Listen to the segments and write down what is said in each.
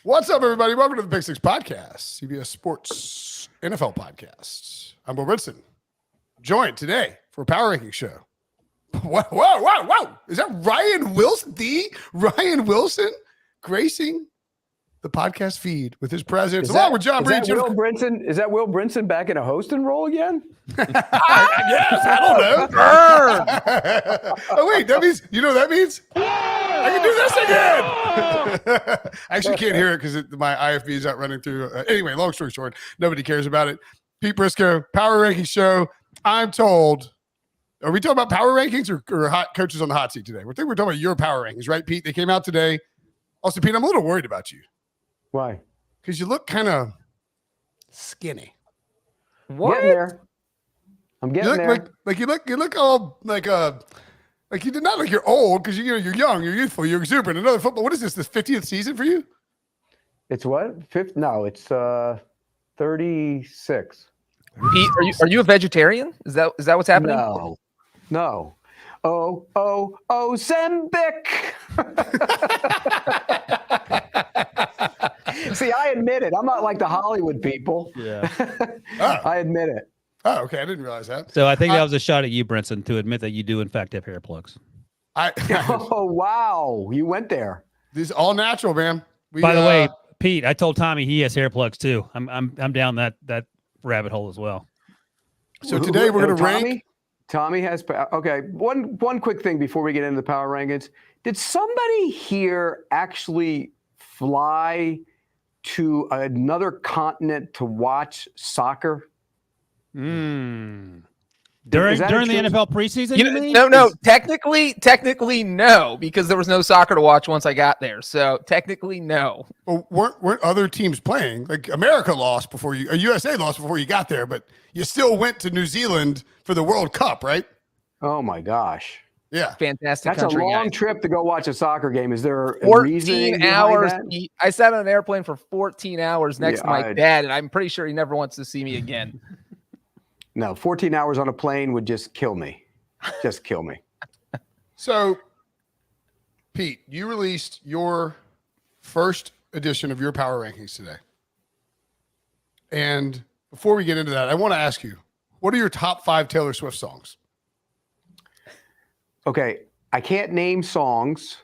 What's up, everybody? Welcome to the Big Six Podcast, CBS Sports NFL Podcast. I'm Brinson, joined today for a power ranking show. Whoa. Is that Ryan Wilson? The Ryan Wilson gracing the podcast feed with his presence, along with John Breech. Is that Will Brinson back in a hosting role again? Yes, I don't know. Oh, wait, that means, you know what that means? I can do this again. I actually can't hear it because my IFB is not running through. Anyway, long story short, nobody cares about it. Pete Prisco, Power Ranking Show. I'm told, are we talking about power rankings or hot coaches on the hot seat today? We're talking about your power rankings, right, Pete? They came out today. Also, Pete, I'm a little worried about you. Why? Because you look kind of skinny. What? Getting there. I'm getting there. You look all like you did not look you're old because you're young, you're youthful, you're exuberant. Another football. What is this? The 50th season for you? It's what? Fifth? No, it's 36. Pete, are you a vegetarian? Is that what's happening? No. Oh, Zembic. See, I admit it. I'm not like the Hollywood people. Yeah. I admit it. Oh, okay. I didn't realize that. So I think that was a shot at you, Brinson, to admit that you do in fact have hair plugs. Oh, wow. You went there. This is all natural, man. By the way, Pete, I told Tommy he has hair plugs too. I'm down that rabbit hole as well. So today we're going to rank. Tommy has. Okay. One quick thing before we get into the power rankings. Did somebody here actually fly to another continent to watch soccer? During the NFL preseason? No. Technically, no, because there was no soccer to watch once I got there. So technically, no. Well, weren't other teams playing? Like America lost before you, or USA lost before you got there, but you still went to New Zealand for the World Cup, right? Oh my gosh. Yeah. Fantastic. That's country, a long guys. trip to go watch a soccer game. Is there a 14 hours? That? I sat on an airplane for 14 hours next to my dad, and I'm pretty sure he never wants to see me again. No, 14 hours on a plane would just kill me. Just kill me. So, Pete, you released your first edition of your power rankings today. And before we get into that, I want to ask you, what are your top 5 Taylor Swift songs? Okay, I can't name songs,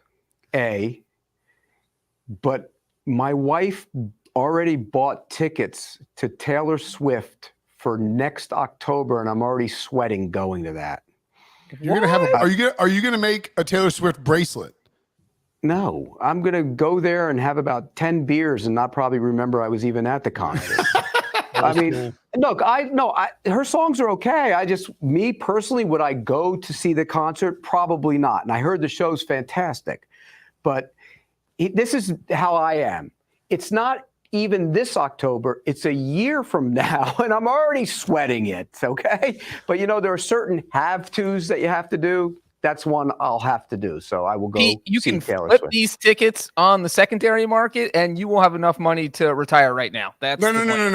but my wife already bought tickets to Taylor Swift for next October, and I'm already sweating going to that. You're gonna have are you gonna make a Taylor Swift bracelet? No, I'm gonna go there and have about 10 beers and not probably remember I was even at the concert. I mean, look, her songs are okay. Me personally, would I go to see the concert? Probably not. And I heard the show's fantastic, but this is how I am. It's not even this October, it's a year from now, and I'm already sweating it, okay? But, there are certain have-tos that you have to do. That's one I'll have to do, so I will go. Pete, you can flip these tickets on the secondary market, and you will have enough money to retire right now. No.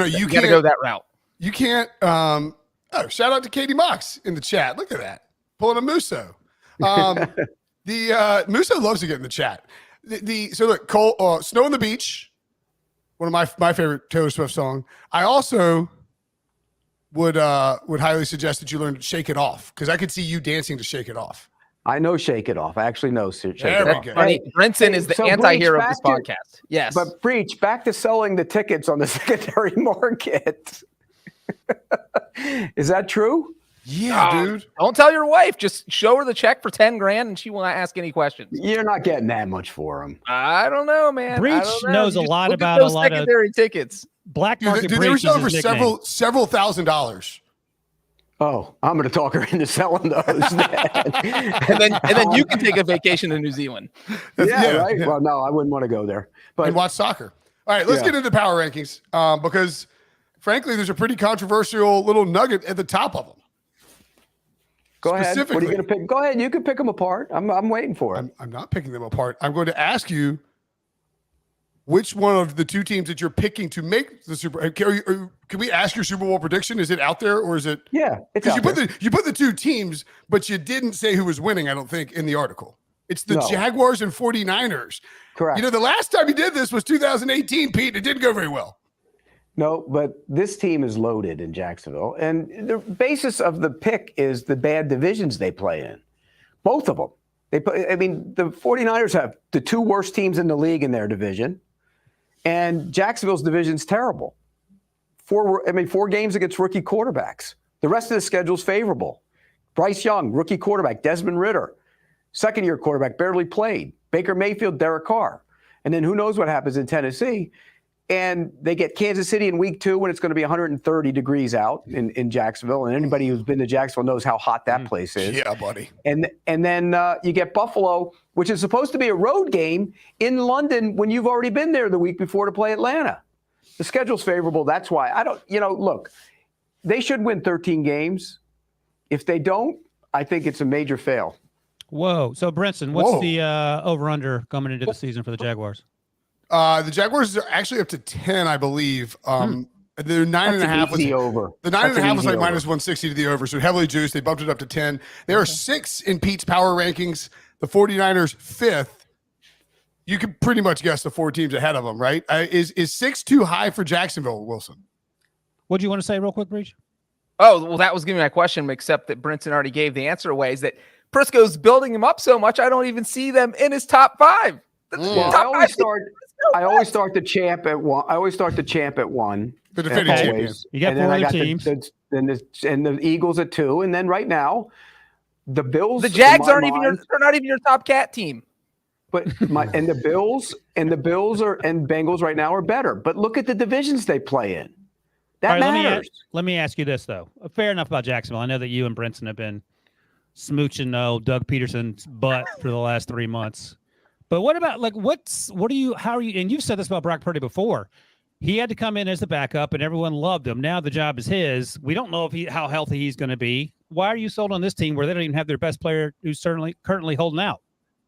You got to go that route. You can't. Shout out to Katie Mox in the chat. Look at that. Pulling a Musso. Musso loves to get in the chat. So look, Cole, Snow on the Beach. One of my favorite Taylor Swift song. I also would highly suggest that you learn to Shake It Off, because I could see you dancing to Shake It Off. I know Shake It Off. I actually know Shake It Off. Brinson is the anti-hero of this podcast. Yes. But Breech, back to selling the tickets on the secondary market. Is that true? Yeah, dude. Don't tell your wife. Just show her the check for $10,000 and she will not ask any questions. You're not getting that much for them. I don't know, man. Breech knows a lot about a lot of secondary tickets. Black market. They were selling for several $1,000s. Oh, I'm going to talk her into selling those. and then you can take a vacation to New Zealand. Yeah, right. Yeah. Well, no, I wouldn't want to go there. But and watch soccer. All right, let's get into power rankings because, frankly, there's a pretty controversial little nugget at the top of them. Go ahead. What are you going to pick? Go ahead. You can pick them apart. I'm waiting for it. I'm not picking them apart. I'm going to ask you which one of the two teams that you're picking to make the Super Bowl. Can we ask your Super Bowl prediction? Is it out there or is it? Yeah, it's out there. You put the two teams, but you didn't say who was winning, I don't think, in the article. It's the Jaguars and 49ers. Correct. You know, the last time he did this was 2018, Pete. It didn't go very well. No, but this team is loaded in Jacksonville. And the basis of the pick is the bad divisions they play in. Both of them. The 49ers have the 2 worst teams in the league in their division. And Jacksonville's division's terrible. 4 games against rookie quarterbacks. The rest of the schedule's favorable. Bryce Young, rookie quarterback. Desmond Ridder, second-year quarterback, barely played. Baker Mayfield, Derek Carr. And then who knows what happens in Tennessee. And they get Kansas City in week 2 when it's going to be 130 degrees out in Jacksonville. And anybody who's been to Jacksonville knows how hot that place is. Yeah, buddy. And then you get Buffalo, which is supposed to be a road game in London when you've already been there the week before to play Atlanta. The schedule's favorable. That's why. Look, they should win 13 games. If they don't, I think it's a major fail. Whoa. So, Brinson, what's the over-under coming into the season for the Jaguars? The Jaguars are actually up to 10, I believe. They're 9.5. The over. The 9.5 was like minus 160 to the over, so heavily juiced. They bumped it up to 10. They are 6 in Pete's power rankings. The 49ers 5th. You could pretty much guess the 4 teams ahead of them, right? Is 6 too high for Jacksonville, Wilson? What do you want to say real quick, Breech? Oh, well, that was going to be my question, except that Brinson already gave the answer away, is that Prisco's building him up so much, I don't even see them in his top 5. I always start the champ at 1. I always start the champ at 1. The defending champion. You got 4 other teams. And the Eagles at 2. And then right now, the Bills. The Jags they're not even your top cat team. But the Bills and Bengals right now are better. But look at the divisions they play in. That matters. Let me ask you this though. Fair enough about Jacksonville. I know that you and Brinson have been smooching Doug Peterson's butt for the last 3 months. But what about how are you? And you've said this about Brock Purdy before. He had to come in as the backup, and everyone loved him. Now the job is his. We don't know how healthy he's going to be. Why are you sold on this team where they don't even have their best player who's currently holding out?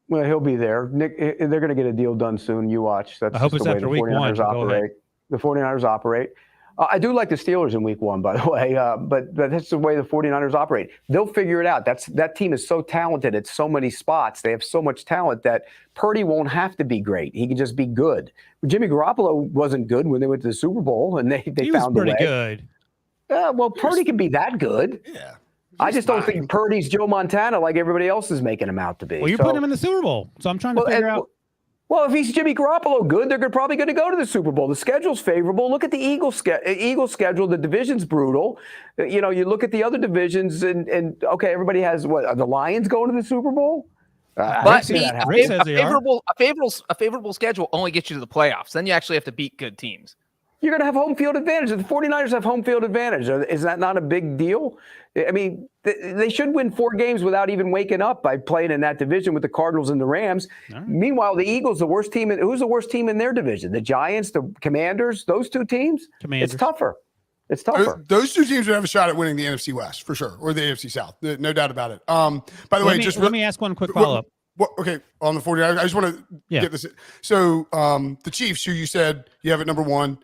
Well, he'll be there. Nick, they're going to get a deal done soon. You watch. That's I hope just it's the way after the week 49ers 1. operate. The 49ers operate. I do like the Steelers in week 1, by the way, but that's the way the 49ers operate. They'll figure it out. That team is so talented at so many spots. They have so much talent that Purdy won't have to be great. He can just be good. Jimmy Garoppolo wasn't good when they went to the Super Bowl, and they found a way. He was pretty good. Well, Purdy can be that good. Yeah. I just don't think Purdy's Joe Montana like everybody else is making him out to be. Well, you're putting him in the Super Bowl, so I'm trying to figure out. Well, if he's Jimmy Garoppolo good, they're probably going to go to the Super Bowl. The schedule's favorable. Look at the Eagles schedule. The division's brutal. You look at the other divisions, and okay, everybody has what? Are the Lions going to the Super Bowl? But a favorable schedule only gets you to the playoffs. Then you actually have to beat good teams. You're going to have home field advantage. The 49ers have home field advantage. Is that not a big deal? I mean, they should win 4 games without even waking up by playing in that division with the Cardinals and the Rams. Right. Meanwhile, the Eagles, the worst team. Who's the worst team in their division? The Giants, the Commanders, those 2 teams? Commanders. It's tougher. It's tougher. Those 2 teams would have a shot at winning the NFC West for sure, or the AFC South. No doubt about it. By the way, let me ask one quick follow-up. Okay, on the 49ers, I just want to get this. So the Chiefs, who you said you have at number 1,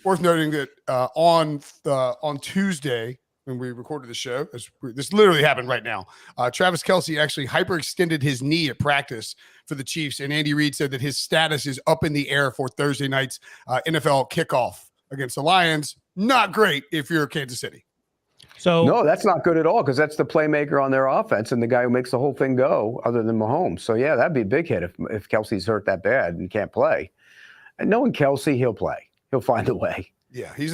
worth noting that on Tuesday when we recorded the show, this literally happened right now. Travis Kelce actually hyperextended his knee at practice for the Chiefs, and Andy Reid said that his status is up in the air for Thursday night's NFL kickoff against the Lions. Not great if you're Kansas City. So no, that's not good at all because that's the playmaker on their offense and the guy who makes the whole thing go, other than Mahomes. So yeah, that'd be a big hit if Kelce's hurt that bad and can't play. And knowing Kelce, he'll play. He'll find a way. Yeah, he's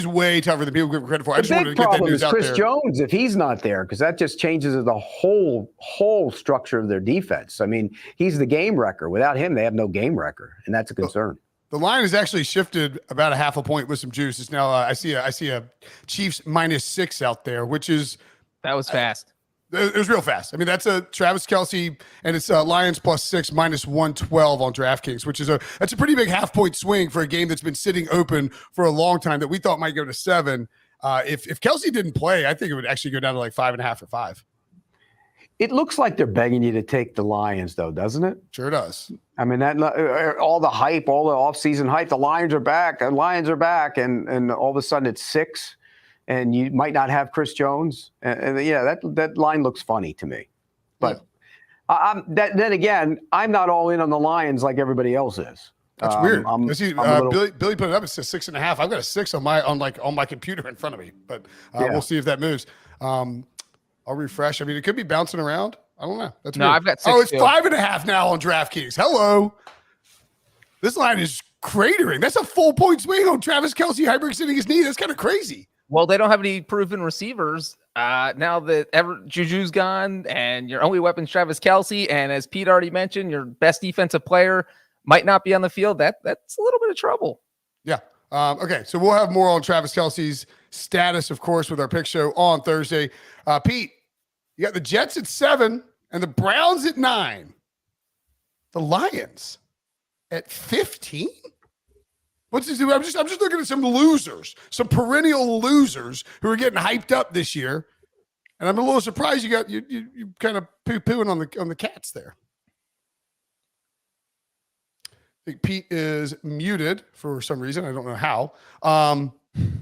way tougher than people give credit for. I just wanted to get that news out there. Chris Jones, if he's not there, because that just changes the whole structure of their defense. I mean, he's the game wrecker. Without him, they have no game wrecker, and that's a concern. The line has actually shifted about a half a point with some juice. It's now I see a Chiefs -6 out there, which is that was fast. It was real fast. I mean, that's a Travis Kelce, and it's Lions +6 -112 on DraftKings, which is that's a pretty big half-point swing for a game that's been sitting open for a long time that we thought might go to 7. If Kelce didn't play, I think it would actually go down to like 5.5 or 5. It looks like they're begging you to take the Lions, though, doesn't it? Sure does. I mean, that all the hype, all the offseason hype, the Lions are back, and all of a sudden it's 6. And you might not have Chris Jones. And yeah, that line looks funny to me. But Then again, I'm not all in on the Lions like everybody else is. That's weird. Billy put it up. It says 6.5. I've got a 6 on my computer in front of me, but we'll see if that moves. I'll refresh. I mean, it could be bouncing around. I don't know. That's weird. I've got 6. Oh, it's 5.5 now on DraftKings. Hello. This line is cratering. That's a full point swing on Travis Kelce hyperextending his knee. That's kind of crazy. Well, they don't have any proven receivers now that Juju's gone, and your only weapon's Travis Kelce. And as Pete already mentioned, your best defensive player might not be on the field. That's a little bit of trouble. Yeah. Okay. So we'll have more on Travis Kelce's status, of course, with our pick show on Thursday. Pete, you got the Jets at 7 and the Browns at 9. The Lions at 15. What's this? I'm just looking at some losers, some perennial losers who are getting hyped up this year, and I'm a little surprised you kind of poo-pooing on the Cats there. I think Pete is muted for some reason. I don't know how.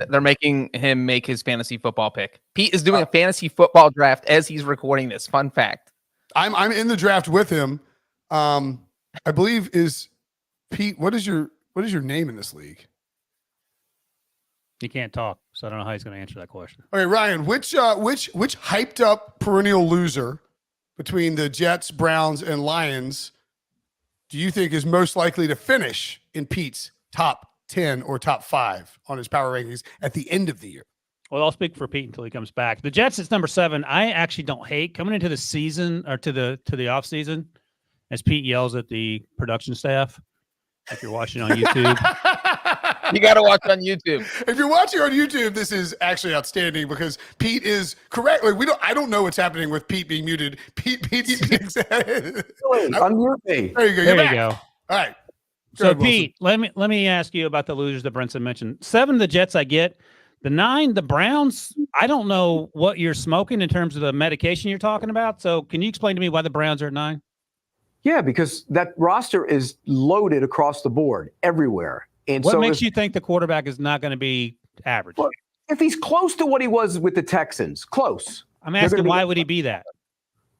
They're making him make his fantasy football pick. Pete is doing a fantasy football draft as he's recording this. Fun fact. I'm in the draft with him. I believe is Pete. What is your name in this league? He can't talk, so I don't know how he's going to answer that question. Okay, Ryan, which hyped up perennial loser between the Jets, Browns, and Lions do you think is most likely to finish in Pete's top 10 or top 5 on his power rankings at the end of the year? Well, I'll speak for Pete until he comes back. The Jets is number 7. I actually don't hate coming into the season or to the off season, as Pete yells at the production staff. If you're watching on YouTube, you got to watch on YouTube. If you're watching on YouTube, this is actually outstanding because Pete is correct. Like I don't know what's happening with Pete being muted. Pete's unmute me. There you go. There you go. All right. So Pete, let me ask you about the losers that Brinson mentioned. 7, the Jets, I get. The 9, the Browns. I don't know what you're smoking in terms of the medication you're talking about. So can you explain to me why the Browns are at 9? Yeah, because that roster is loaded across the board everywhere. And what makes you think the quarterback is not going to be average? Well, if he's close to what he was with the Texans, close. I'm asking why would he be that?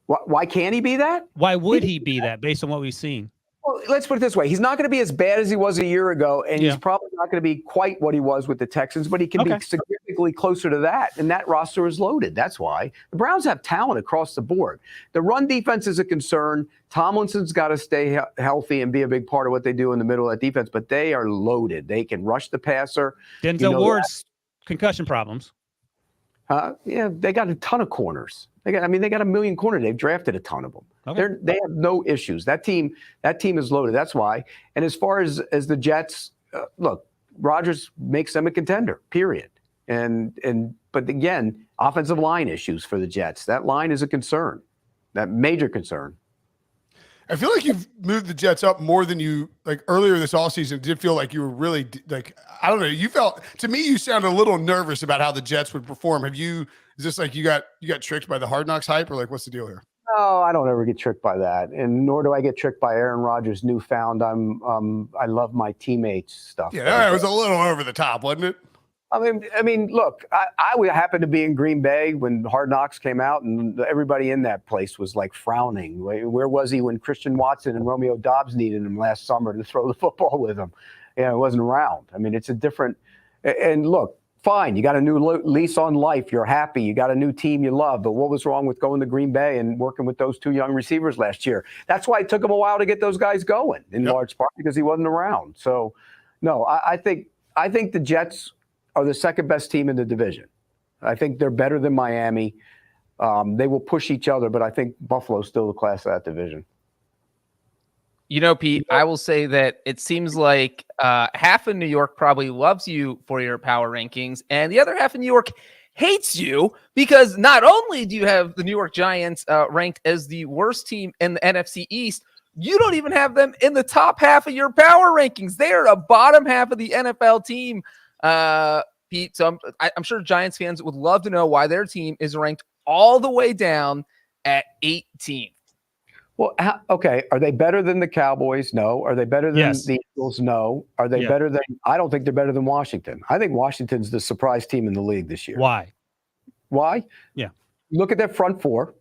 Why can't he be that? Why would he be that based on what we've seen? Well, let's put it this way. He's not going to be as bad as he was a year ago, and he's probably not going to be quite what he was with the Texans, but he can be significantly closer to that, and that roster is loaded. That's why. The Browns have talent across the board. The run defense is a concern. Tomlinson's got to stay healthy and be a big part of what they do in the middle of that defense, but they are loaded. They can rush the passer. Denzel Ward's concussion problems. Yeah, they got a ton of corners. They got a million corners. They've drafted a ton of them. Okay. They have no issues. That team is loaded. That's why. And as far as the Jets, look, Rodgers makes them a contender. Period. But again, offensive line issues for the Jets. That line is a concern. That major concern. I feel like you've moved the Jets up more than you like earlier this offseason. It did feel like you were really like, I don't know. You felt, to me, you sounded a little nervous about how the Jets would perform. Is this like you got tricked by the Hard Knocks hype, or like what's the deal here? No, I don't ever get tricked by that, and nor do I get tricked by Aaron Rodgers' newfound I love my teammates stuff. Yeah, that was a little over the top, wasn't it? I mean, look, I happened to be in Green Bay when Hard Knocks came out, and everybody in that place was like frowning. Where was he when Christian Watson and Romeo Doubs needed him last summer to throw the football with him? Yeah, it wasn't around. I mean, it's a different. And look, fine, you got a new lease on life. You're happy. You got a new team you love. But what was wrong with going to Green Bay and working with those 2 young receivers last year? That's why it took him a while to get those guys going, in large part because he wasn't around. So, no, I think the Jets are the second best team in the division. I think they're better than Miami. They will push each other, but I think Buffalo's still the class of that division. You know, Pete, I will say that it seems like half of New York probably loves you for your power rankings, and the other half of New York hates you because not only do you have the New York Giants ranked as the worst team in the NFC East, you don't even have them in the top half of your power rankings. They are a bottom half of the NFL team. Pete, so I'm sure Giants fans would love to know why their team is ranked all the way down at 18th. Well, okay. Are they better than the Cowboys? No. Are they better than the Eagles? No. Are they better than? I don't think they're better than Washington. I think Washington's the surprise team in the league this year. Why? Yeah. Look at their front 4.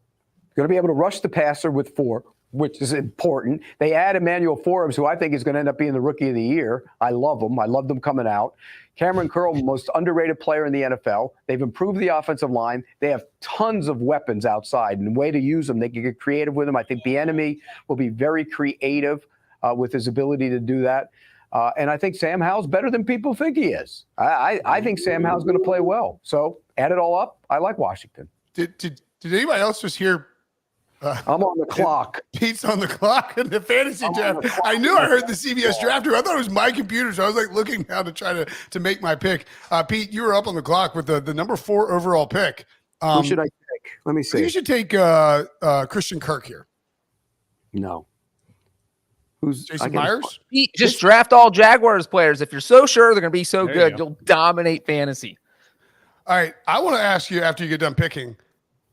Going to be able to rush the passer with 4. which is important. They add Emmanuel Forbes, who I think is going to end up being the rookie of the year. I love him. I love them coming out. Cameron Curl, most underrated player in the NFL. They've improved the offensive line. They have tons of weapons outside, and the way to use them, they can get creative with them. I think Bieniemy will be very creative with his ability to do that. And I think Sam Howell's better than people think he is. I think Sam Howell's going to play well. So add it all up, I like Washington. Did anybody else just hear? I'm on the clock. Pete's on the clock in the fantasy draft. I knew I heard the CBS draft. I thought it was my computer, so I was like looking now to try to make my pick. Pete, you were up on the clock with the number 4 overall pick. Who should I take? Let me see. You should take Christian Kirk here. No. Who's Jason Myers? Pete, just draft all Jaguars players. If you're so sure they're going to be so good, you'll dominate fantasy. All right. I want to ask you after you get done picking,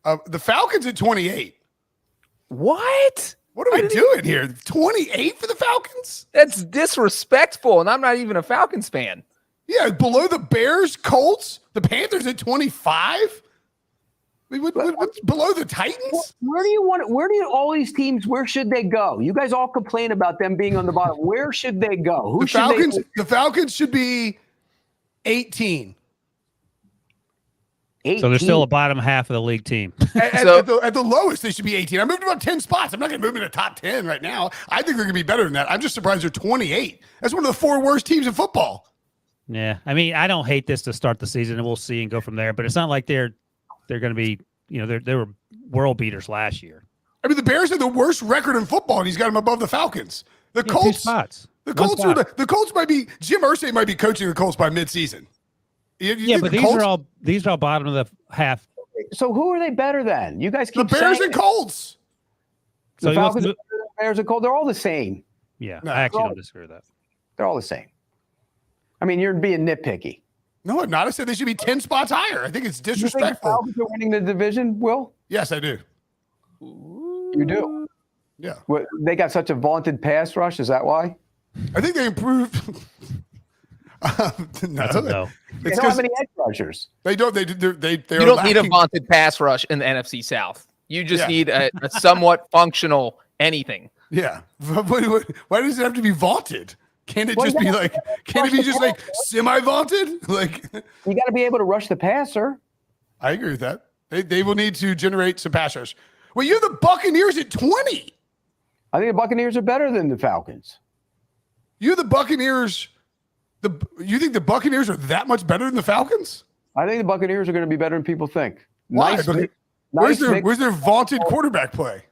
the Falcons at 28. What? What are we doing here? 28 for the Falcons? That's disrespectful, and I'm not even a Falcons fan. Yeah, below the Bears, Colts, the Panthers at 25. I mean, what's below the Titans? Where do all these teams, where should they go? You guys all complain about them being on the bottom. Where should they go? The Falcons should be 18. 18. So they're still a bottom half of the league team. At the lowest, they should be 18. I moved about 10 spots. I'm not going to move in the top 10 right now. I think they're going to be better than that. I'm just surprised they're 28. That's one of the 4 worst teams in football. Yeah, I mean, I don't hate this to start the season, and we'll see and go from there. But it's not like they're going to be, they were world beaters last year. I mean, the Bears have the worst record in football, and he's got them above the Falcons. The Colts, 2 spots. The Colts might be Jim Irsay might be coaching the Colts by midseason. But these are all bottom of the half. So who are they better than? You guys keep the Bears saying and Colts. The Falcons, Bears and Colts, they're all the same. Yeah, I actually don't disagree with that. They're all the same. I mean, you're being nitpicky. No, I'm not. I said they should be 10 spots higher. I think it's disrespectful. You think the Falcons are winning the division, Will? Yes, I do. You do? Yeah. What, they got such a vaunted pass rush. Is that why? I think they improved. No. They don't have any edge rushers. They don't. They you don't need a vaunted pass rush in the NFC South. You just need a somewhat functional anything. Yeah. Why does it have to be vaunted? Can't it just be like? Can't it be just like semi-vaunted? Like you got to be able to rush the passer. I agree with that. They will need to generate some pass rush. Well, you're the Buccaneers at 20. I think the Buccaneers are better than the Falcons. You're the Buccaneers. You think the Buccaneers are that much better than the Falcons? I think the Buccaneers are going to be better than people think. Why? Where's their vaunted quarterback play?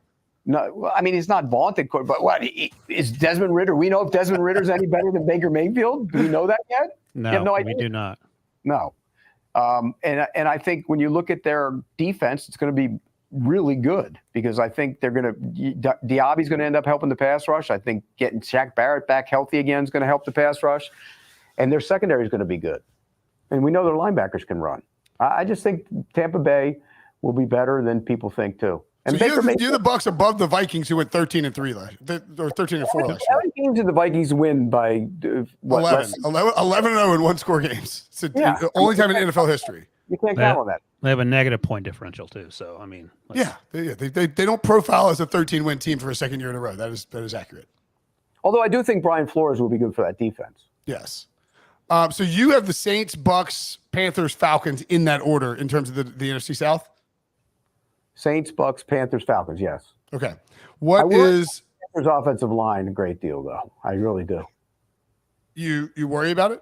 No, I mean, he's not vaunted, but what is Desmond Ridder? We know if Desmond Ridder's any better than Baker Mayfield. Do we know that yet? No, we do not. No, and I think when you look at their defense, it's going to be really good because I think they're going to Diaby's going to end up helping the pass rush. I think getting Shaq Barrett back healthy again is going to help the pass rush, and their secondary is going to be good. And we know their linebackers can run. I just think Tampa Bay will be better than people think too. And so you're the Bucs above the Vikings, who went 13-3 last, or 13-4 last year. How many games did the Vikings win by 11-0 in one-score games? It's the only time in NFL history. You can't count on that. They have a negative point differential too. So I mean, they don't profile as a 13-win team for a second year in a row. That is accurate. Although I do think Brian Flores will be good for that defense. Yes. So you have the Saints, Bucks, Panthers, Falcons in that order in terms of the NFC South? Saints, Bucks, Panthers, Falcons, yes. Okay. What is Panthers offensive line a great deal, though. I really do. You worry about it?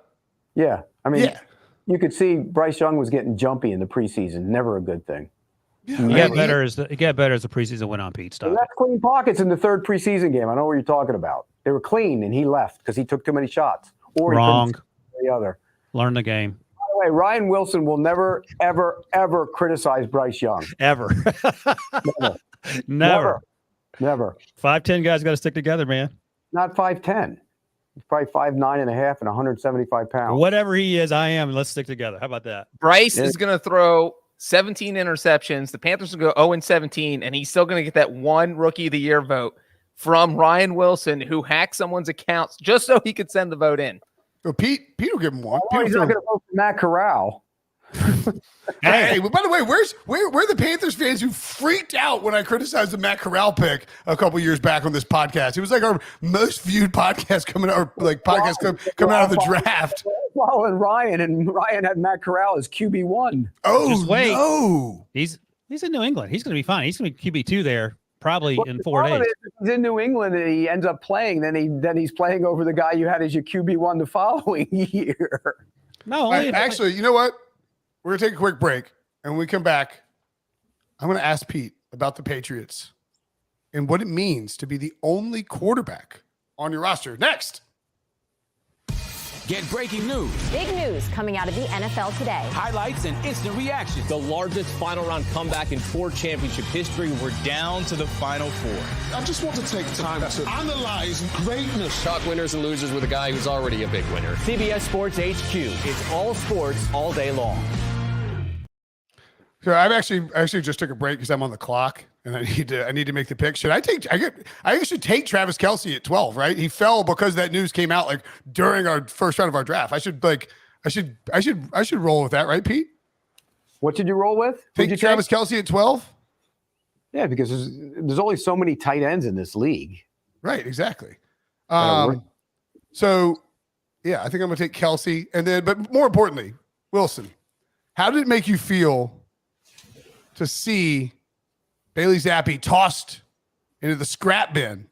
Yeah. I mean, you could see Bryce Young was getting jumpy in the preseason. Never a good thing. Yeah, it got better as the preseason went on, Pete. Stop. That's clean pockets in the third preseason game. I know what you're talking about. They were clean, and he left because he took too many shots. Or wrong. The other. Learn the game. By the way, Ryan Wilson will never, ever, ever criticize Bryce Young. Ever. Never. 5'10" guys got to stick together, man. Not 5'10". He's probably 5'9.5" and 175 pounds. Whatever he is, I am. Let's stick together. How about that? Bryce is going to throw 17 interceptions. The Panthers will go 0-17, and he's still going to get that one Rookie of the Year vote from Ryan Wilson, who hacked someone's accounts just so he could send the vote in. So Pete will give him one. He's not going to vote for Matt Corral. Hey, but by the way, where are the Panthers fans who freaked out when I criticized the Matt Corral pick a couple years back on this podcast? It was like our most viewed podcast coming out of the draft. Following Ryan, and Ryan had Matt Corral as QB1. Oh, Just wait. no. He's in New England. He's going to be fine. He's going to be QB2 there probably in 4 days. He's in New England and he ends up playing. Then he's playing over the guy you had as your QB1 the following year. No, actually, you know what? We're going to take a quick break. And when we come back, I'm going to ask Pete about the Patriots and what it means to be the only quarterback on your roster. Next. Get breaking news, Big news coming out of the NFL today. highlights, and instant reactions. The largest final round comeback in Ford championship history. We're down to the final four. I just want to take time to analyze greatness. Talk winners and losers with a guy who's already a big winner. CBS Sports HQ. It's all sports all day long. So I actually just took a break because I'm on the clock and I need to make the pick. I should take Travis Kelce at 12, right? He fell because that news came out like during our first round of our draft. I should roll with that, right, Pete? What did you roll with? Take Travis Kelce at 12? Yeah, because there's only so many tight ends in this league. Right, exactly. So yeah, I think I'm gonna take Kelce, and then, but more importantly, Wilson, how did it make you feel to see Bailey Zappi tossed into the scrap bin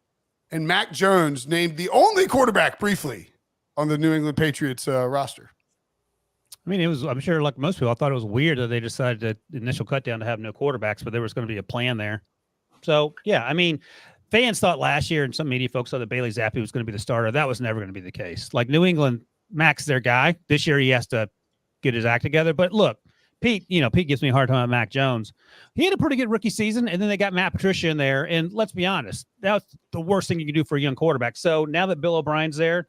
and Mac Jones named the only quarterback briefly on the New England Patriots roster? I mean, I'm sure like most people, I thought it was weird that they decided the initial cut down to have no quarterbacks, but there was going to be a plan there. So, yeah, I mean, fans thought last year and some media folks thought that Bailey Zappi was going to be the starter. That was never going to be the case. Like New England, Mac's their guy. This year he has to get his act together. But look, Pete gives me a hard time about Mac Jones. He had a pretty good rookie season, and then they got Matt Patricia in there. And let's be honest, that's the worst thing you can do for a young quarterback. So now that Bill O'Brien's there,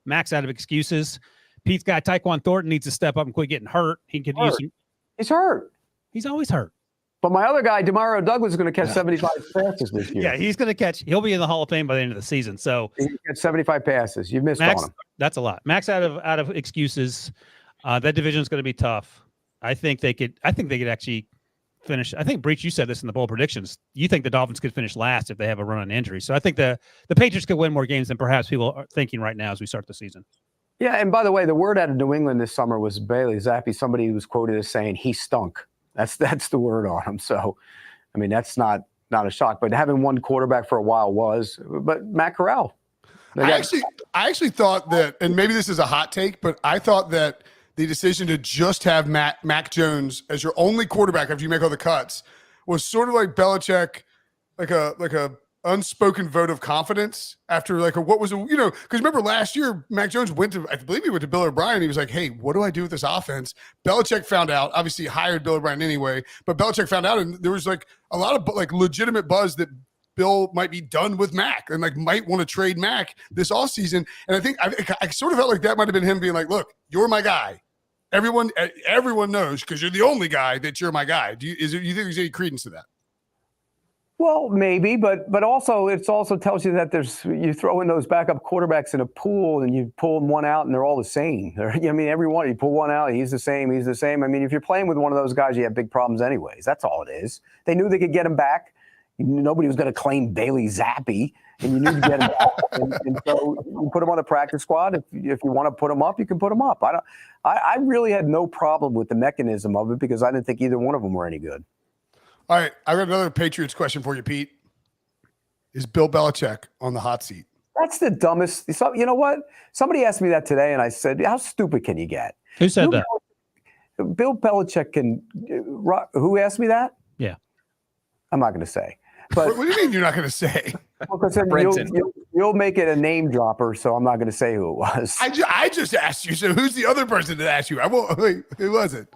Mac's out of excuses. Pete's guy, Tyquan Thornton, needs to step up and quit getting hurt. He could use him. He's hurt. He's always hurt. But my other guy, Demario Douglas, is going to catch 75 passes this year. Yeah, he'll be in the Hall of Fame by the end of the season. So he catch 75 passes. You've missed Max, on him. That's a lot. Max out of excuses. That division is going to be tough. I think they could actually finish. I think, Breech, you said this in the bowl predictions. You think the Dolphins could finish last if they have a run on injury. So I think the Patriots could win more games than perhaps people are thinking right now as we start the season. Yeah, and by the way, the word out of New England this summer was Bailey Zappi. Somebody was quoted as saying he stunk. That's the word on him. So, I mean, that's not a shock. But having one quarterback for a while was. But Matt Corral. I actually thought that, and maybe this is a hot take, but I thought that the decision to just have Mac Jones as your only quarterback after you make all the cuts was sort of like Belichick, like a unspoken vote of confidence after because remember last year Mac Jones I believe he went to Bill O'Brien. He was like, hey, what do I do with this offense? Belichick found out, obviously hired Bill O'Brien anyway, but Belichick found out, and there was like a lot of like legitimate buzz that Bill might be done with Mac and like might want to trade Mac this offseason. And I think I sort of felt like that might have been him being like, look, you're my guy. Everyone knows because you're the only guy that you're my guy. Do you think there's any credence to that? Well, maybe, but also it also tells you that you throw in those backup quarterbacks in a pool and you pull one out and they're all the same. Everyone, you pull one out, he's the same. I mean, if you're playing with one of those guys, you have big problems anyways. That's all it is. They knew they could get him back. Nobody was going to claim Bailey Zappi, and you knew to get him back. And so you put him on the practice squad. If you want to put him up, you can put him up. I really had no problem with the mechanism of it because I didn't think either one of them were any good. All right, I got another Patriots question for you, Pete. Is Bill Belichick on the hot seat? That's the dumbest. You know what? Somebody asked me that today, and I said, how stupid can you get? Who said that? Bill Belichick can – who asked me that? Yeah. I'm not going to say. But what do you mean you're not going to say? Because you'll make it a name dropper, so I'm not going to say who it was. I just asked you. So who's the other person that asked you? Who was it?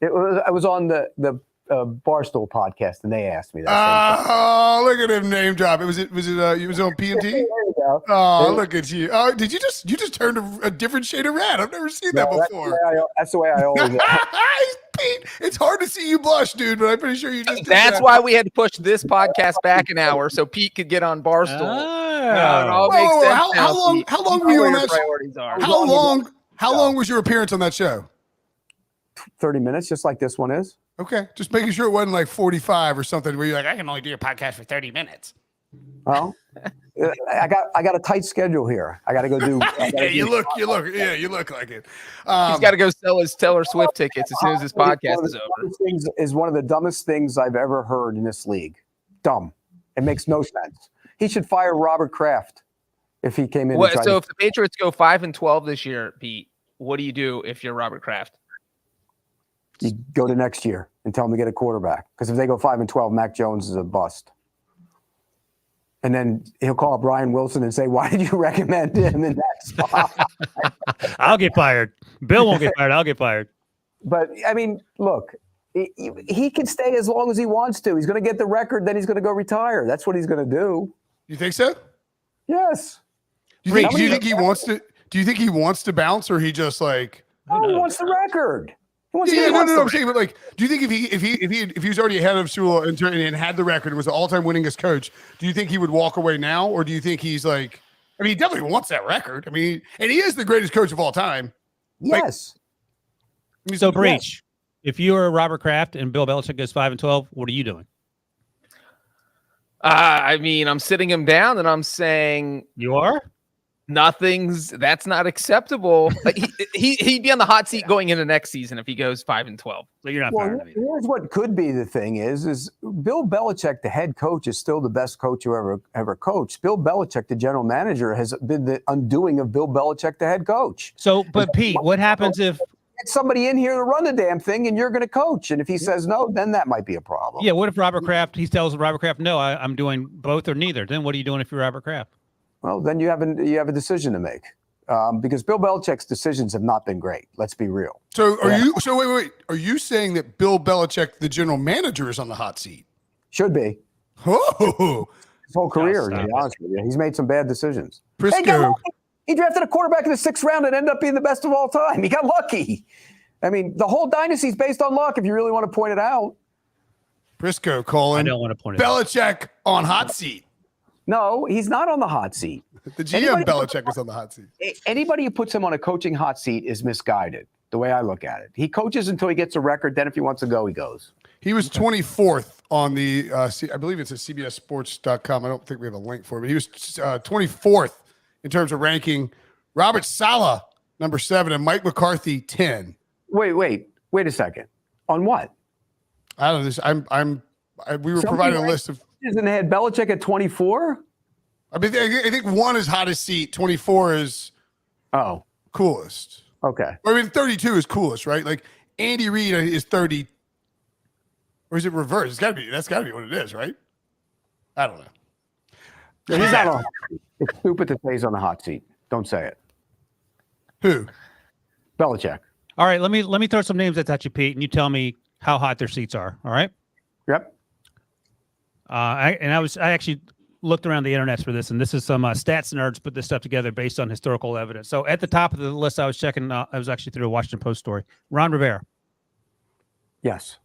I was on the Barstool podcast, and they asked me that. Oh, look at him name drop. Was it on P&T? There you go. Oh, look at you. Oh, did you just turned a different shade of red? I've never seen that before. That's the way I always do. Pete, it's hard to see you blush, dude, but I'm pretty sure you just did That's that. why we had to push this podcast back an hour so Pete could get on Barstool. It all makes sense now, How long were you on that show? Priorities are. How long was your appearance on that show? 30 minutes, just like this one is. Okay, just making sure it wasn't like 45 or something where you're like, I can only do a podcast for 30 minutes. Well, I got a tight schedule here. I got to go do. You look like it. He's got to go sell his Taylor Swift tickets as soon as this podcast is over. Is one of the dumbest things I've ever heard in this league. Dumb. It makes no sense. He should fire Robert Kraft if he came in. So if the Patriots go 5-12 this year, Pete, what do you do if you're Robert Kraft? You go to next year and tell them to get a quarterback. Because if they go 5-12, Mac Jones is a bust. And then he'll call Brian Wilson and say, why did you recommend him in that spot? I'll get fired. Bill won't get fired. I'll get fired. But, I mean, look, he can stay as long as he wants to. He's going to get the record, then he's going to go retire. That's what he's going to do. You think so? Yes. Do you think he wants to? Do you think he wants to bounce, or he just like? Oh, he wants the record. No. I'm saying, but like, do you think if he was already ahead of Sewell and had the record, was the all-time winningest coach, do you think he would walk away now, or do you think he's like? I mean, he definitely wants that record. I mean, and he is the greatest coach of all time. Yes. Like, So, Breech, if you were Robert Kraft and Bill Belichick goes 5-12, what are you doing? I mean, I'm sitting him down and I'm saying You are? that's not acceptable. Like, he'd be on the hot seat going into next season if he goes 5-12. So you're not Well, firing him. here's what could be the thing is Bill Belichick, the head coach, is still the best coach who ever coached. Bill Belichick, the general manager, has been the undoing of Bill Belichick, the head coach. So, but Pete, what happens if Get somebody in here to run the damn thing, and you're going to coach. And if he says no, then that might be a problem. Yeah, what if Robert Kraft, he tells Robert Kraft, no, I'm doing both or neither. Then what are you doing if you're Robert Kraft? Well, then you have a decision to make. Because Bill Belichick's decisions have not been great. Let's be real. So wait. Are you saying that Bill Belichick, the general manager, is on the hot seat? Should be. Oh, His whole career, stop to be honest with you. He's made some bad decisions. Prisco. He drafted a quarterback in the 6th round and ended up being the best of all time. He got lucky. I mean, the whole dynasty is based on luck, if you really want to point it out. Prisco calling I don't want to point it out. Belichick on hot seat. No, he's not on the hot seat. The GM Belichick is on the hot seat. Anybody who puts him on a coaching hot seat is misguided, the way I look at it. He coaches until he gets a record. Then if he wants to go, he goes. He was 24th on the, I believe it's at CBSSports.com. I don't think we have a link for it, but he was 24th in terms of ranking. Robert Saleh, number 7, and Mike McCarthy, 10. Wait a second. On what? I don't know this. We were providing a list of. And they had Belichick at 24? I mean, I think 1 is hottest seat, 24 is coolest. Okay. I mean, 32 is coolest, right? Like Andy Reid is 30, or is it reversed? That's got to be what it is, right? I don't know. He's not on. It's stupid to say he's on the hot seat. Don't say it. Who? Belichick. All right, let me throw some names at you, Pete, and you tell me how hot their seats are. All right. Yep. I actually looked around the internet for this, and this is some stats nerds put this stuff together based on historical evidence. So at the top of the list, I was checking. I was actually through a Washington Post story. Ron Rivera. Yes.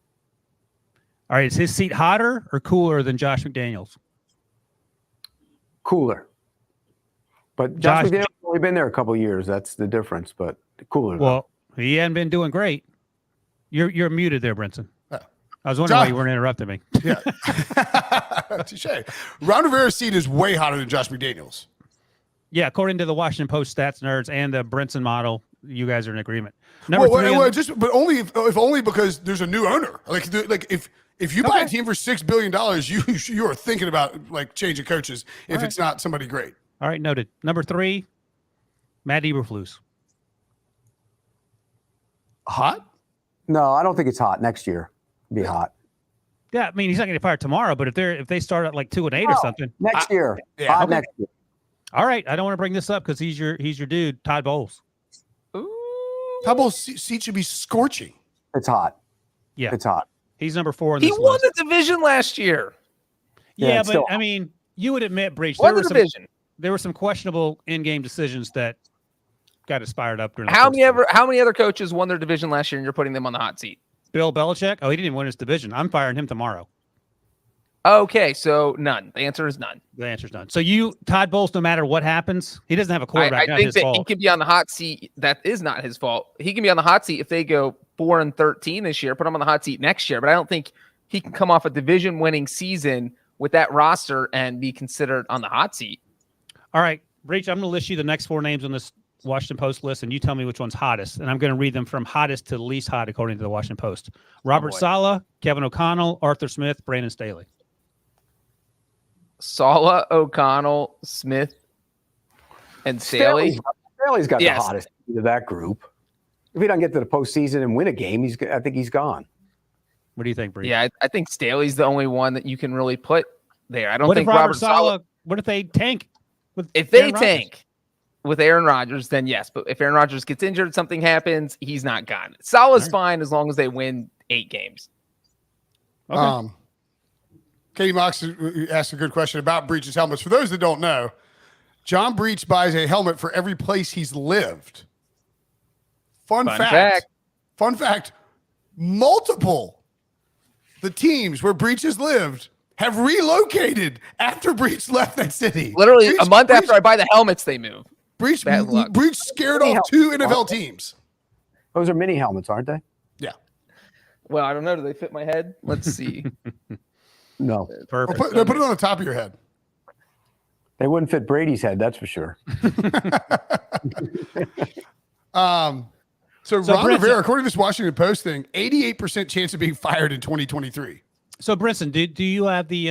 All right, is his seat hotter or cooler than Josh McDaniels? Cooler. But Josh McDaniels has only been there a couple of years. That's the difference. But cooler. Well, he hadn't been doing great. You're muted there, Brinson. I was wondering why you weren't interrupting me. Yeah. Touche. Ron Rivera's seat is way hotter than Josh McDaniels. Yeah, according to the Washington Post stats nerds and the Brinson model, you guys are in agreement. But only if only because there's a new owner. Like if you buy a team for $6 billion, you are thinking about like changing coaches if it's not somebody great. All right, noted. Number 3, Matt Eberflus. Hot? No, I don't think it's hot. Next year be hot. Yeah, I mean he's not going to get fired tomorrow, but if they start at like 2-8 or something next year, yeah, next year. All right, I don't want to bring this up because he's your dude, Todd Bowles. Todd Bowles' seat should be scorching. It's hot. Yeah, it's hot. He's number 4 in this list. He won the division last year. Yeah, but I mean, you would admit, Breech, there were some questionable in-game decisions that got us fired up during. How many other coaches won their division last year, and you're putting them on the hot seat? Bill Belichick? Oh, he didn't even win his division. I'm firing him tomorrow. Okay, so none. The answer is none. The answer is none. So Todd Bowles, no matter what happens, he doesn't have a quarterback. I think that he can be on the hot seat. That is not his fault. He can be on the hot seat if they go 4-13 this year, put him on the hot seat next year. But I don't think he can come off a division-winning season with that roster and be considered on the hot seat. All right, Breech, I'm going to list you the next 4 names on this Washington Post list, and you tell me which one's hottest. And I'm going to read them from hottest to least hot according to the Washington Post. Robert Saleh, Kevin O'Connell, Arthur Smith, Brandon Staley. Saleh, O'Connell, Smith, and Staley. Staley's got the hottest of that group. If he doesn't get to the postseason and win a game, I think he's gone. What do you think, Breech? Yeah, I think Staley's the only one that you can really put there. I don't what think if Robert Saleh. What if they tank? If they tank with Aaron Rodgers, then yes. But if Aaron Rodgers gets injured, something happens, he's not gone. Saleh's fine as long as they win 8 games. Okay. Katie Mox asked a good question about Breech's helmets. For those that don't know, John Breech buys a helmet for every place he's lived. Fun fact. Multiple the teams where Breech has lived have relocated after Breech left that city. Literally a month after I buy the helmets, they move. Breech scared off 2 NFL teams. Those are mini helmets, aren't they? Yeah. Well, I don't know. Do they fit my head? Let's see. No. Perfect. Put it on the top of your head. They wouldn't fit Brady's head, that's for sure. So Ron Rivera, according to this Washington Post thing, 88% chance of being fired in 2023. So, Brinson, do you have the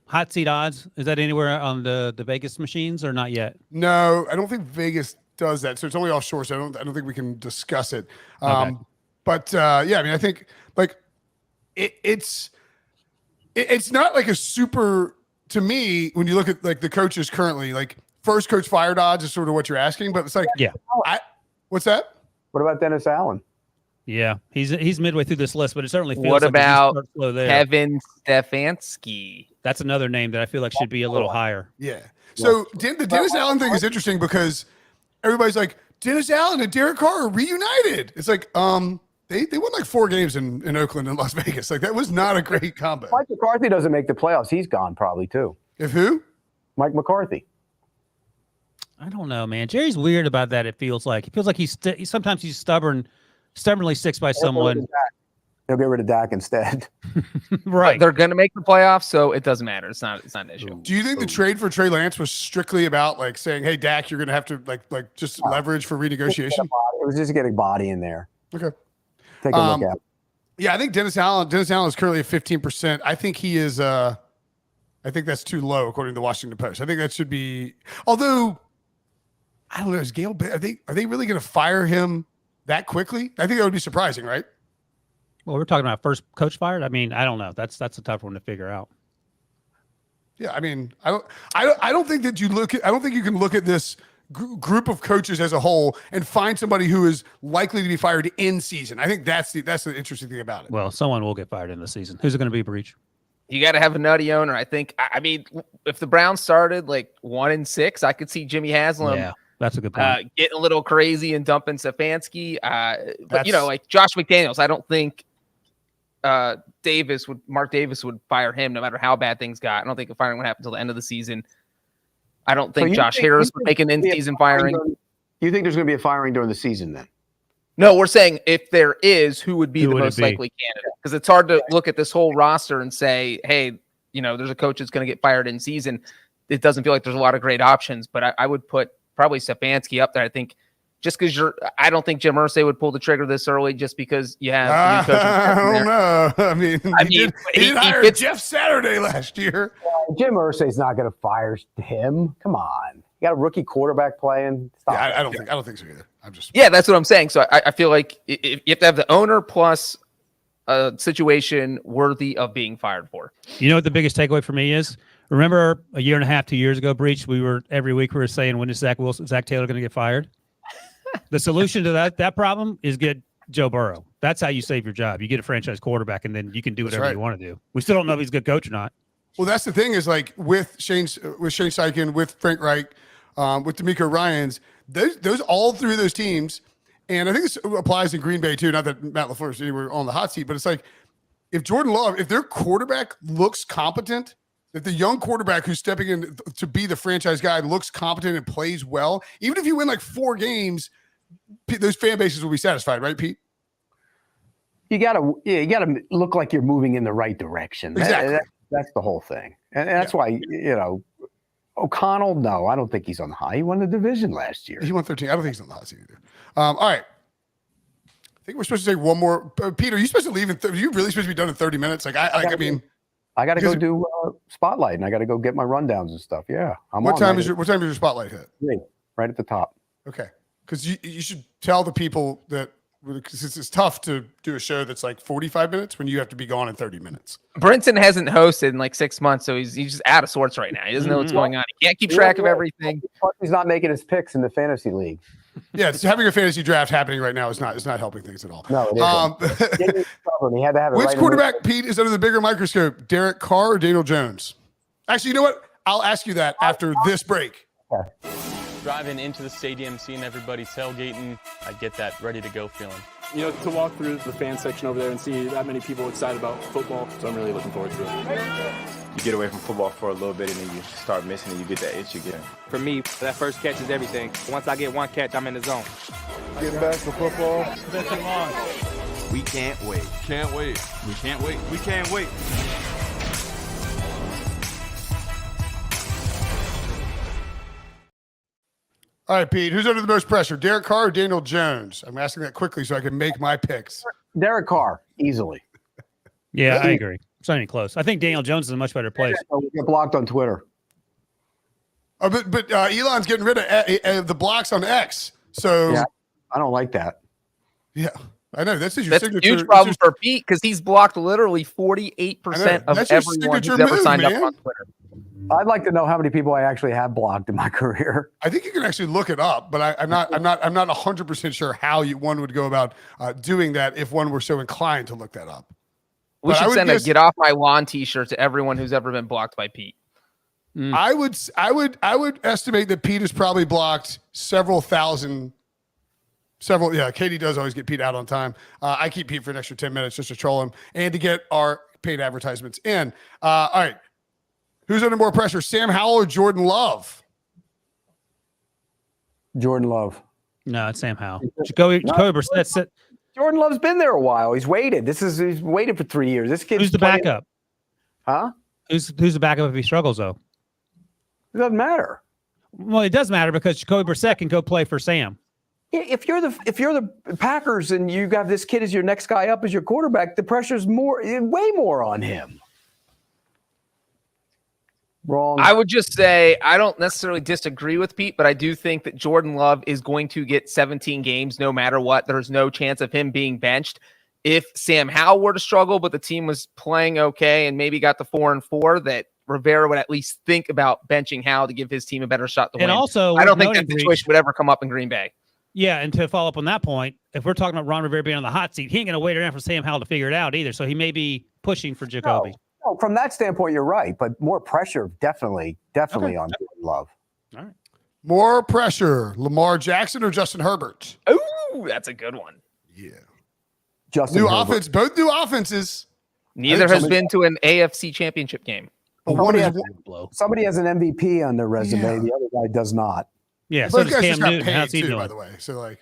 hot seat odds? Is that anywhere on the Vegas machines or not yet? No, I don't think Vegas does that. So it's only offshore. So I don't think we can discuss it. Okay. But yeah, I mean, I think like it's not like a super, to me, when you look at like the coaches currently, like first coach fired odds is sort of what you're asking, but it's like, yeah. What's that? What about Dennis Allen? Yeah, he's midway through this list, but it certainly feels what like about slow there. Kevin Stefanski? That's another name that I feel like should be a little higher. Yeah. So the Dennis Allen thing is interesting because everybody's like, Dennis Allen and Derek Carr are reunited. It's like, they won like 4 games in Oakland and Las Vegas. Like that was not a great combo. Mike McCarthy doesn't make the playoffs. He's gone probably too. If who? Mike McCarthy. I don't know, man. Jerry's weird about that. It feels like sometimes he's stubbornly sticks by someone. He'll get rid of Dak instead. Right. They're going to make the playoffs, so it doesn't matter. It's not an issue. Do you think the trade for Trey Lance was strictly about like saying, "Hey, Dak, you're going to have to like just leverage for renegotiation"? It was just getting body in there. Okay. Take a look at it. Yeah, I think Dennis Allen is currently at 15%. I think he is. I think that's too low according to the Washington Post. I think that should be. Although I don't know, is Gale? Are they really going to fire him that quickly? I think that would be surprising, right? Well, we're talking about first coach fired. I mean, I don't know. That's a tough one to figure out. Yeah, I mean, I don't think that you look at. I don't think you can look at this group of coaches as a whole and find somebody who is likely to be fired in season. I think that's the interesting thing about it. Well, someone will get fired in the season. Who's it going to be, Breech? You got to have a nutty owner. I think. I mean, if the Browns started like 1-6, I could see Jimmy Haslam. Yeah, that's a good point. Getting a little crazy and dumping Stefanski. But like Josh McDaniels, I don't think Mark Davis would fire him no matter how bad things got. I don't think the firing would happen until the end of the season. I don't think Josh Harris would make an in-season firing. You think there's going to be a firing during the season then? No, we're saying if there is, who would be the most likely candidate? Because it's hard to look at this whole roster and say, hey, there's a coach that's going to get fired in season. It doesn't feel like there's a lot of great options, but I would put probably Stefanski up there. I think just because I don't think Jim Irsay would pull the trigger this early just because you have a new coach. I don't know. I mean, he hired Jeff Saturday last year. Jim Irsay's not going to fire him. Come on. You got a rookie quarterback playing. Stop. Yeah, I don't think so either. That's what I'm saying. So I feel like if you have to have the owner plus a situation worthy of being fired for. You know what the biggest takeaway for me is? Remember a year and a half, 2 years ago, Breech, every week we were saying, when is Zach Taylor going to get fired? The solution to that problem is get Joe Burrow. That's how you save your job. You get a franchise quarterback, and then you can do whatever you want to do. We still don't know if he's a good coach or not. Well, that's the thing is like with Shane Steichen, with Frank Reich, with DeMeco Ryans, those all 3 of those teams, and I think this applies in Green Bay too. Not that Matt LaFleur is anywhere on the hot seat, but it's like if Jordan Love, if their quarterback looks competent, if the young quarterback who's stepping in to be the franchise guy looks competent and plays well, even if you win like 4 games, those fan bases will be satisfied, right, Pete? you gotta look like you're moving in the right direction. Exactly. That's the whole thing, and that's why O'Connell. No, I don't think he's on the high. He won the division last year. He won 13. I don't think he's on the hot seat either. All right. I think we're supposed to take one more. Peter, are you supposed to leave are you really supposed to be done in 30 minutes? Like I mean, I got to go do spotlight, and I got to go get my rundowns and stuff. Yeah, what time is your spotlight hit? 3, right at the top. Okay, because you should tell the people that because it's tough to do a show that's like 45 minutes when you have to be gone in 30 minutes. Brinson hasn't hosted in like 6 months, so he's just out of sorts right now. He doesn't know what's going on. He can't keep track of everything. He's not making his picks in the fantasy league. Yeah, having a fantasy draft happening right now is not helping things at all. No, it isn't. He had to have it. Which right quarterback, Pete, is under the bigger microscope? Derek Carr or Daniel Jones? Actually, you know what? I'll ask you that after this break. Okay. Driving into the stadium, seeing everybody tailgating, I get that ready to go feeling. You know, to walk through the fan section over there and see that many people excited about football, so I'm really looking forward to it. You get away from football for a little bit and then you start missing it, you get that itch again. For me, that first catch is everything. Once I get one catch, I'm in the zone. Getting back to football. It's been too long. We can't wait. Can't wait. We can't wait. We can't wait. All right, Pete, who's under the most pressure, Derek Carr or Daniel Jones? I'm asking that quickly so I can make my picks. Derek Carr, easily. Yeah, I agree. It's not even close. I think Daniel Jones is a much better place. Get blocked on Twitter. Oh, but Elon's getting rid of the blocks on X. So yeah, I don't like that. Yeah, I know. That's your That's signature. a huge problem for Pete because he's blocked literally 48% of everyone who's ever signed up on Twitter. I'd like to know how many people I actually have blocked in my career. I think you can actually look it up, but I'm not 100% sure how one would go about doing that if one were so inclined to look that up. We should send a "Get Off My Lawn" T-shirt to everyone who's ever been blocked by Pete. I would estimate that Pete has probably blocked several thousand. Yeah, Katie does always get Pete out on time. I keep Pete for an extra 10 minutes just to troll him and to get our paid advertisements in. All right. Who's under more pressure, Sam Howell or Jordan Love? Jordan Love. No, it's Sam Howell. Jacoby Brissett. Jordan Love's been there a while. He's waited. He's waited for 3 years. This kid's Who's the backup? Huh? Who's the backup if he struggles though? It doesn't matter. Well, it does matter because Jacoby Brissett can go play for Sam. If you're the Packers and you got this kid as your next guy up as your quarterback, the pressure's way more on him. Wrong. I would just say I don't necessarily disagree with Pete, but I do think that Jordan Love is going to get 17 games no matter what. There's no chance of him being benched. If Sam Howell were to struggle, but the team was playing okay and maybe got the 4-4, that Rivera would at least think about benching Howell to give his team a better shot to win. And also, I don't think that situation would ever come up in Green Bay. Yeah, and to follow up on that point, if we're talking about Ron Rivera being on the hot seat, he ain't going to wait around for Sam Howell to figure it out either. So he may be pushing for Jacoby. No, from that standpoint, you're right, but more pressure definitely on Love. All right. More pressure, Lamar Jackson or Justin Herbert? Ooh, that's a good one. Yeah. Justin new Herbert. offense, both new offenses. Neither has been to an AFC championship game. Somebody has an MVP on their resume. Yeah. The other guy does not. Yeah, so does Cam Newton. How's he doing? By the way, so like,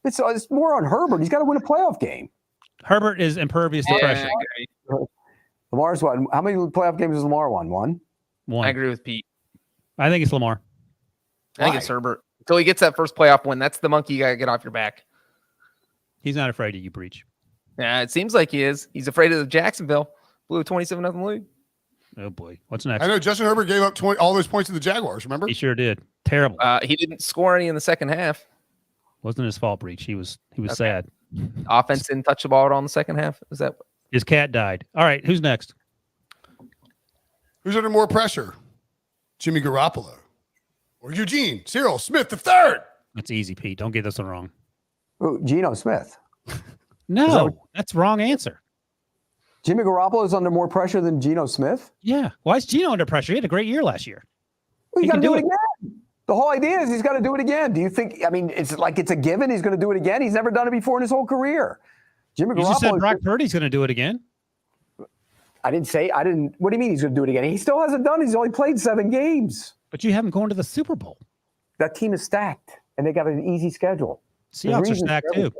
it's more on Herbert. He's got to win a playoff game. Herbert is impervious to pressure. Lamar's won. How many playoff games has Lamar won? One. I agree with Pete. I think it's Lamar. I think it's Herbert. Until he gets that first playoff win, that's the monkey you got to get off your back. He's not afraid of you, Breech. Yeah, it seems like he is. He's afraid of the Jacksonville. Blew a 27-0 lead. Oh, boy. What's next? I know Justin Herbert gave up all those points to the Jaguars, remember? He sure did. Terrible. He didn't score any in the second half. Wasn't his fault, Breech. He was sad. Offense didn't touch the ball at all in the second half. Is that his cat died? All right, who's next? Who's under more pressure? Jimmy Garoppolo or Eugene Cyril Smith III? That's easy, Pete. Don't get this one wrong. Ooh, Geno Smith. No, that's wrong answer. Jimmy Garoppolo is under more pressure than Geno Smith? Yeah. Why is Geno under pressure? He had a great year last year. Well, he got to do it again. The whole idea is he's got to do it again. Do you think, it's like it's a given he's going to do it again? He's never done it before in his whole career. Jimmy Garoppolo. You just said Brock Purdy's going to do it again. I didn't. What do you mean he's going to do it again? He still hasn't done it. He's only played 7 games. But you haven't gone to the Super Bowl. That team is stacked, and they got an easy schedule. Seahawks are stacked too.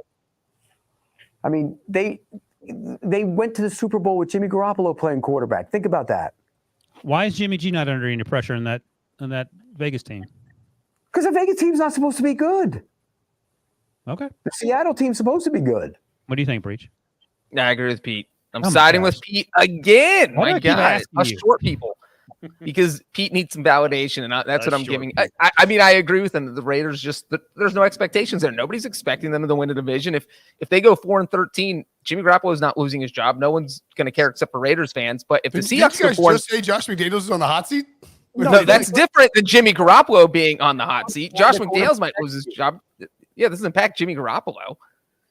I mean, they went to the Super Bowl with Jimmy Garoppolo playing quarterback. Think about that. Why is Jimmy G not under any pressure in that Vegas team? Because the Vegas team's not supposed to be good. Okay. The Seattle team's supposed to be good. What do you think, Breech? I agree with Pete. I'm siding with Pete again. Why do I My keep God, asking us you? short people. Because Pete needs some validation, and that's what I'm giving. I mean, I agree with him. The Raiders there's no expectations there. Nobody's expecting them to win a division. If they go 4-13, Jimmy Garoppolo is not losing his job. No one's going to care except for Raiders fans. But if the Seahawks Did you go guys just say Josh McDaniels is on the hot seat? no, that's different than Jimmy Garoppolo being on the hot seat. Josh McDaniels might lose his job. Yeah, this doesn't impact Jimmy Garoppolo.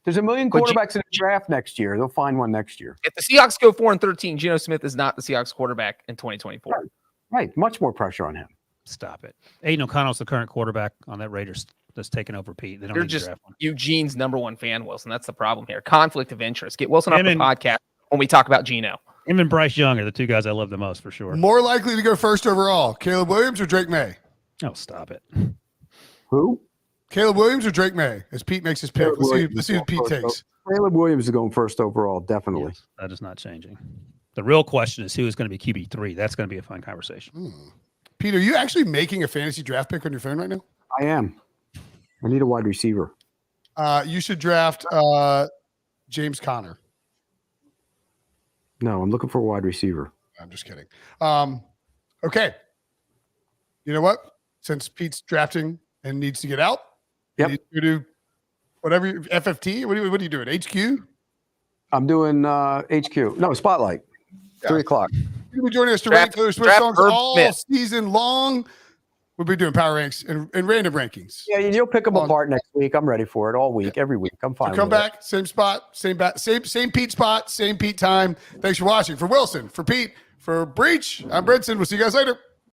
There's a million quarterbacks in the draft next year. They'll find one next year. If the Seahawks go 4-13, Geno Smith is not the Seahawks quarterback in 2024. Right. Much more pressure on him. Stop it. Aiden O'Connell's the current quarterback on that Raiders that's taking over Pete. They don't You're need to just draft one. Eugene's number one fan, Wilson. That's the problem here. Conflict of interest. Get Wilson off the podcast when we talk about Geno. Him and Bryce Young are the two guys I love the most for sure. More likely to go first overall, Caleb Williams or Drake May? Oh, stop it. Who? Caleb Williams or Drake May? As Pete makes his pick. Let's see what Pete takes. Caleb Williams is going first overall, definitely. Yes, that is not changing. The real question is who is going to be QB3. That's going to be a fun conversation. Pete, are you actually making a fantasy draft pick on your phone right now? I am. I need a wide receiver. You should draft James Conner. No, I'm looking for a wide receiver. I'm just kidding. Okay. You know what? Since Pete's drafting and needs to get out, you do whatever. FFT? What are you doing? HQ? I'm doing HQ. No, Spotlight. 3 o'clock. You'll be joining us to rank Taylor Swift songs all season long. We'll be doing power ranks and random rankings. Yeah, you'll pick them apart next week. I'm ready for it all week, every week. I'm fine. So come back, same spot, same Pete spot, same Pete time. Thanks for watching. For Wilson, for Pete, for Breech, I'm Brinson. We'll see you guys later.